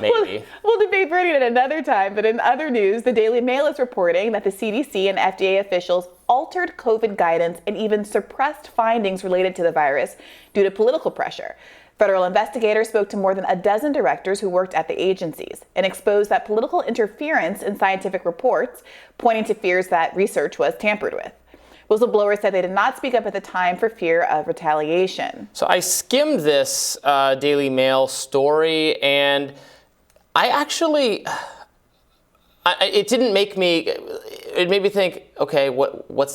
maybe. We'll debate Bernie at another time, but in other news, the Daily Mail is reporting that the CDC and FDA officials altered COVID guidance and even suppressed findings related to the virus due to political pressure. Federal investigators spoke to more than a dozen directors who worked at the agencies and exposed that political interference in scientific reports, pointing to fears that research was tampered with. Whistleblowers said they did not speak up at the time for fear of retaliation. So I skimmed this Daily Mail story, and I actually, it didn't make me, it made me think, okay,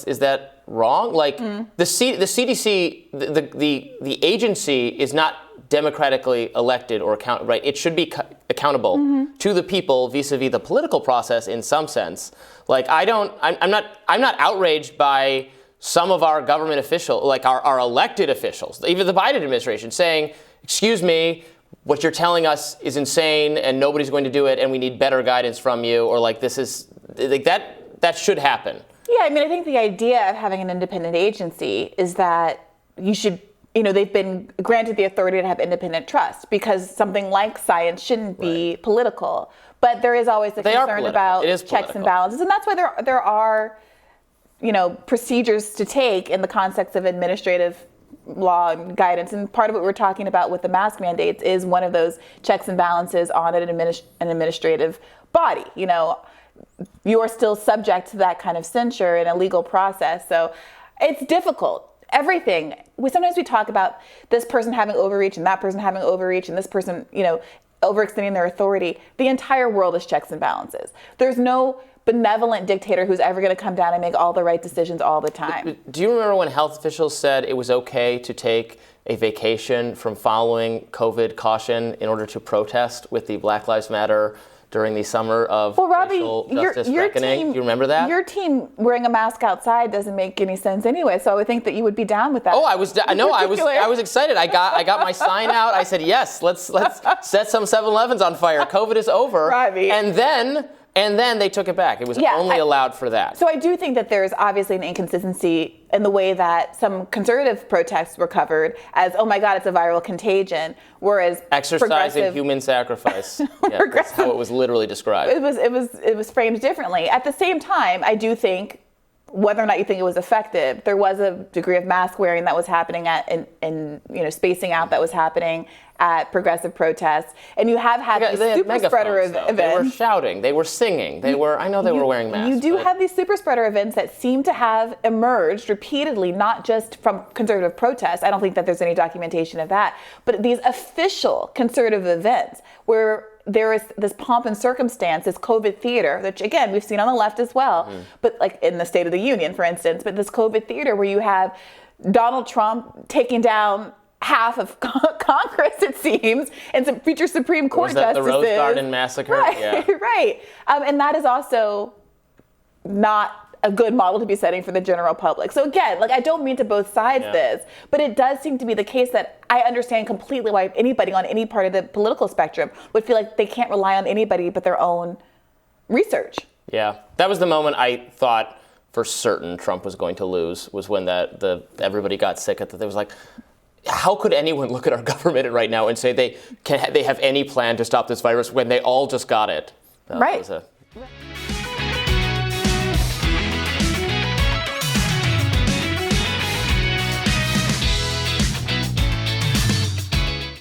is that wrong? Like the CDC, the agency is not democratically elected or right? It should be accountable to the people vis-a-vis the political process in some sense. Like I'm not outraged by some of our government officials, like our elected officials, even the Biden administration, saying, excuse me, what you're telling us is insane and nobody's going to do it and we need better guidance from you, or like this is like that should happen. Yeah, I mean, I think the idea of having an independent agency is that you should, they've been granted the authority to have independent trust because something like science shouldn't be political. But there is always a concern about checks and balances. And that's why there are, procedures to take in the context of administrative law and guidance. And part of what we're talking about with the mask mandates is one of those checks and balances on an administrative body. You are still subject to that kind of censure in a legal process. So it's difficult. Everything. Sometimes we talk about this person having overreach and that person having overreach and this person, overextending their authority. The entire world is checks and balances. There's no benevolent dictator who's ever going to come down and make all the right decisions all the time. Do you remember when health officials said it was okay to take a vacation from following COVID caution in order to protest with the Black Lives Matter during the summer of racial justice reckoning? Do you remember that? Your team wearing a mask outside doesn't make any sense anyway, so I would think that you would be down with that. Oh, I was excited. I got my sign out. I said, yes, let's set some 7-Elevens on fire. COVID is over. Robbie. And then they took it back. It was only allowed for that. So I do think that there's obviously an inconsistency in the way that some conservative protests were covered as, oh my God, it's a viral contagion, whereas exercising human sacrifice. Yeah, that's how it was literally described. It was framed differently. At the same time, I do think, whether or not you think it was effective, there was a degree of mask wearing that was happening and spacing out that was happening at progressive protests, and you have had these super spreader events. They were shouting, they were singing, they were wearing masks. You do have these super spreader events that seem to have emerged repeatedly, not just from conservative protests. I don't think that there's any documentation of that, but these official conservative events where there is this pomp and circumstance, this COVID theater, which again, we've seen on the left as well, but like in the State of the Union, for instance, but this COVID theater where you have Donald Trump taking down half of Congress, it seems, and some future Supreme Court justices. The Rose Garden massacre? Right, yeah. Right. And that is also not a good model to be setting for the general public. So again, I don't mean to both sides this, but it does seem to be the case that I understand completely why anybody on any part of the political spectrum would feel like they can't rely on anybody but their own research. Yeah, that was the moment I thought for certain Trump was going to lose, was when everybody got sick at that. It was like, how could anyone look at our government right now and say they have any plan to stop this virus when they all just got it? Right.